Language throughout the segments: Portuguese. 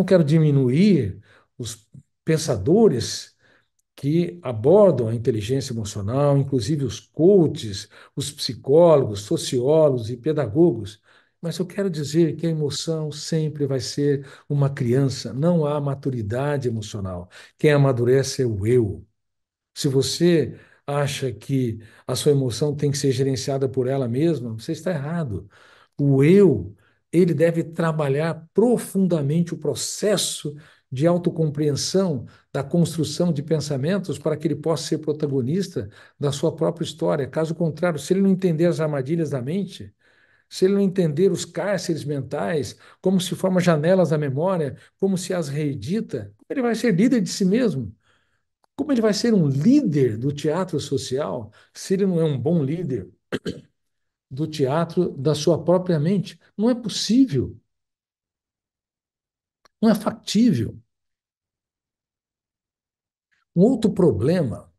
não quero diminuir os pensadores que abordam a inteligência emocional, inclusive os coaches, os psicólogos, sociólogos e pedagogos. Mas eu quero dizer que a emoção sempre vai ser uma criança, não há maturidade emocional. Quem amadurece é o eu. Se você acha que a sua emoção tem que ser gerenciada por ela mesma, você está errado. O eu, ele deve trabalhar profundamente o processo de autocompreensão, da construção de pensamentos, para que ele possa ser protagonista da sua própria história. Caso contrário, se ele não entender as armadilhas da mente, se ele não entender os cárceres mentais, como se forma janelas da memória, como se as reedita, ele vai ser líder de si mesmo. Como ele vai ser um líder do teatro social se ele não é um bom líder do teatro da sua própria mente? Não é possível, não é factível. Um outro problema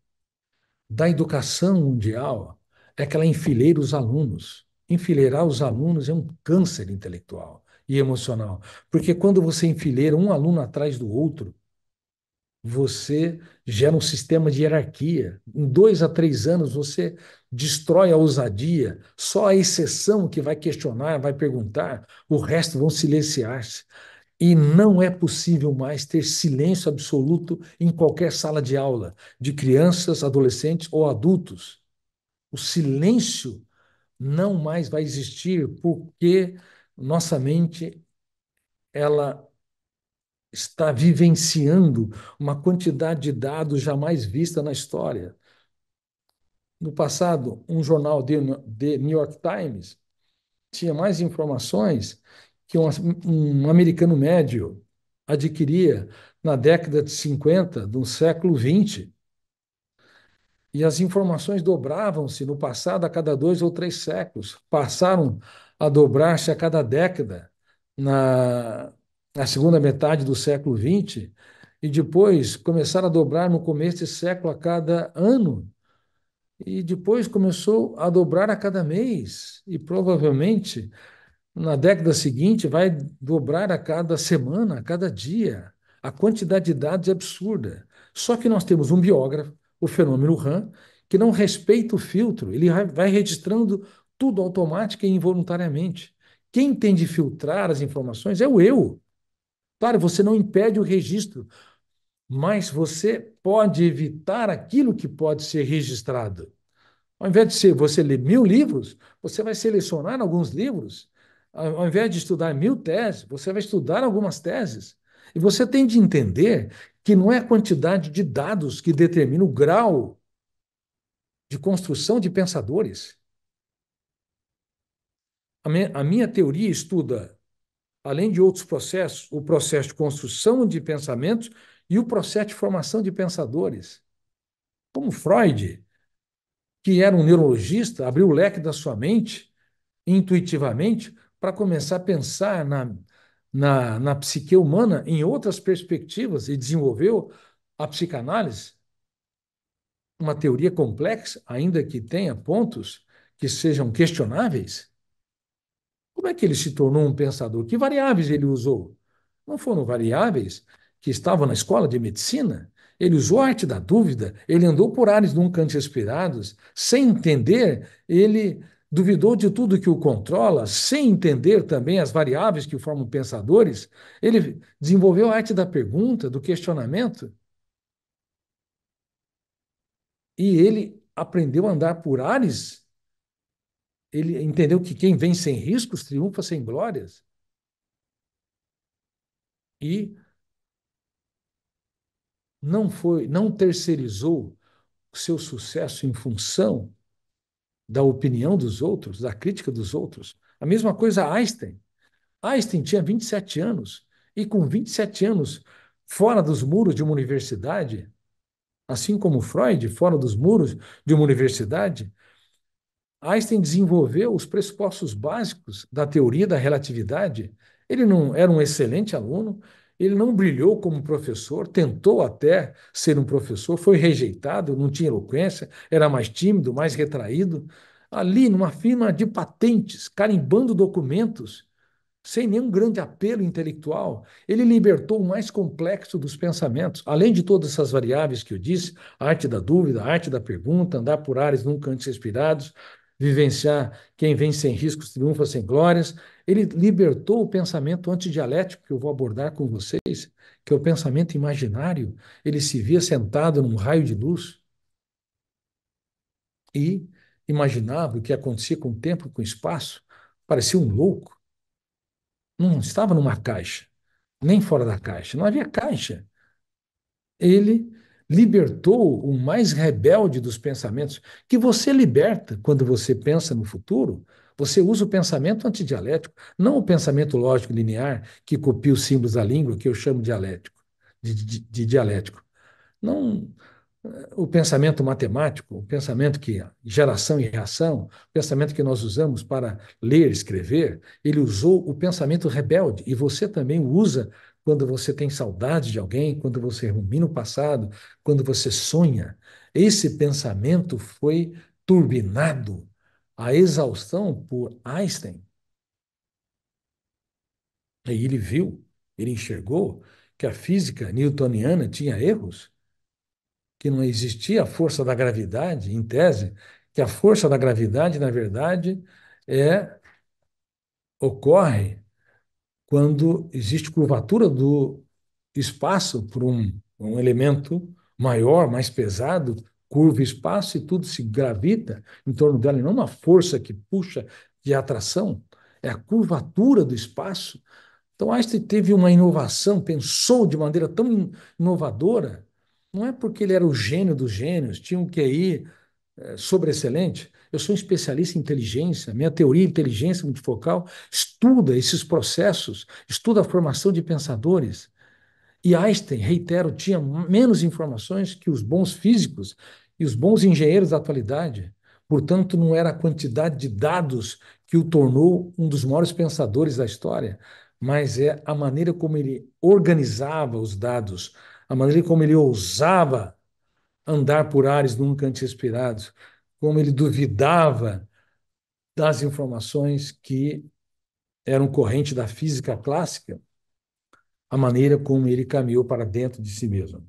da educação mundial é que ela enfileira os alunos. Enfileirar os alunos é um câncer intelectual e emocional, porque quando você enfileira um aluno atrás do outro, você gera um sistema de hierarquia. Em 2 a 3 anos, você destrói a ousadia. Só a exceção que vai questionar, vai perguntar, o resto vão silenciar-se. E não é possível mais ter silêncio absoluto em qualquer sala de aula, de crianças, adolescentes ou adultos. O silêncio não mais vai existir porque nossa mente ela está vivenciando uma quantidade de dados jamais vista na história. No passado, um jornal de New York Times tinha mais informações que um americano médio adquiria na década de 50 do século XX. E as informações dobravam-se no passado a cada 2 ou 3 séculos, passaram a dobrar-se a cada década na, na segunda metade do século XX, e depois começaram a dobrar no começo desse século a cada ano, e depois começou a dobrar a cada mês, e provavelmente na década seguinte vai dobrar a cada semana, a cada dia. A quantidade de dados é absurda. Só que nós temos um biógrafo, o fenômeno RAM, que não respeita o filtro, ele vai registrando tudo automática e involuntariamente. Quem tem de filtrar as informações é o eu. Claro, você não impede o registro, mas você pode evitar aquilo que pode ser registrado. Ao invés de você ler 1.000 livros, você vai selecionar alguns livros. Ao invés de estudar 1.000 teses, você vai estudar algumas teses. E você tem de entender que não é a quantidade de dados que determina o grau de construção de pensadores. A minha teoria estuda, além de outros processos, o processo de construção de pensamentos e o processo de formação de pensadores. Como Freud, que era um neurologista, abriu o leque da sua mente intuitivamente para começar a pensar na psique humana em outras perspectivas e desenvolveu a psicanálise, uma teoria complexa, ainda que tenha pontos que sejam questionáveis. Como é que ele se tornou um pensador? Que variáveis ele usou? Não foram variáveis que estavam na escola de medicina? Ele usou a arte da dúvida, ele andou por ares nunca antes explorados, sem entender, ele duvidou de tudo que o controla, sem entender também as variáveis que o formam pensadores, ele desenvolveu a arte da pergunta, do questionamento, e ele aprendeu a andar por ares, ele entendeu que quem vem sem riscos triunfa sem glórias, e não terceirizou o seu sucesso em função da opinião dos outros, da crítica dos outros. A mesma coisa Einstein. Einstein tinha 27 anos e com 27 anos fora dos muros de uma universidade, assim como Freud, fora dos muros de uma universidade, Einstein desenvolveu os pressupostos básicos da teoria da relatividade. Ele não era um excelente aluno, ele não brilhou como professor, tentou até ser um professor, foi rejeitado, não tinha eloquência, era mais tímido, mais retraído. Ali, numa firma de patentes, carimbando documentos, sem nenhum grande apelo intelectual, ele libertou o mais complexo dos pensamentos. Além de todas essas variáveis que eu disse, a arte da dúvida, a arte da pergunta, andar por ares nunca antes respirados, vivenciar quem vem sem riscos triunfa sem glórias, ele libertou o pensamento antidialético que eu vou abordar com vocês, que é o pensamento imaginário. Ele se via sentado num raio de luz e imaginava o que acontecia com o tempo, com o espaço, parecia um louco. Não estava numa caixa, nem fora da caixa, não havia caixa. Ele libertou o mais rebelde dos pensamentos, que você liberta quando você pensa no futuro. Você usa o pensamento antidialético, não o pensamento lógico linear que copia os símbolos da língua, que eu chamo dialético, de dialético. Não, o pensamento matemático, o pensamento que geração e reação, o pensamento que nós usamos para ler, escrever, ele usou o pensamento rebelde e você também o usa quando você tem saudade de alguém, quando você rumina o passado, quando você sonha. Esse pensamento foi turbinado à exaustão por Einstein. E ele viu, ele enxergou que a física newtoniana tinha erros, que não existia a força da gravidade, em tese, que a força da gravidade, na verdade, é ocorre quando existe curvatura do espaço por um elemento maior, mais pesado, curva o espaço e tudo se gravita em torno dela, e não uma força que puxa de atração, é a curvatura do espaço. Então, Einstein teve uma inovação, pensou de maneira tão inovadora, não é porque ele era o gênio dos gênios, tinha um QI sobreexcelente. Eu sou um especialista em inteligência, minha teoria de inteligência multifocal estuda esses processos, estuda a formação de pensadores. E Einstein, reitero, tinha menos informações que os bons físicos e os bons engenheiros da atualidade. Portanto, não era a quantidade de dados que o tornou um dos maiores pensadores da história, mas é a maneira como ele organizava os dados, a maneira como ele ousava andar por ares nunca antes respirados, como ele duvidava das informações que eram corrente da física clássica, a maneira como ele caminhou para dentro de si mesmo.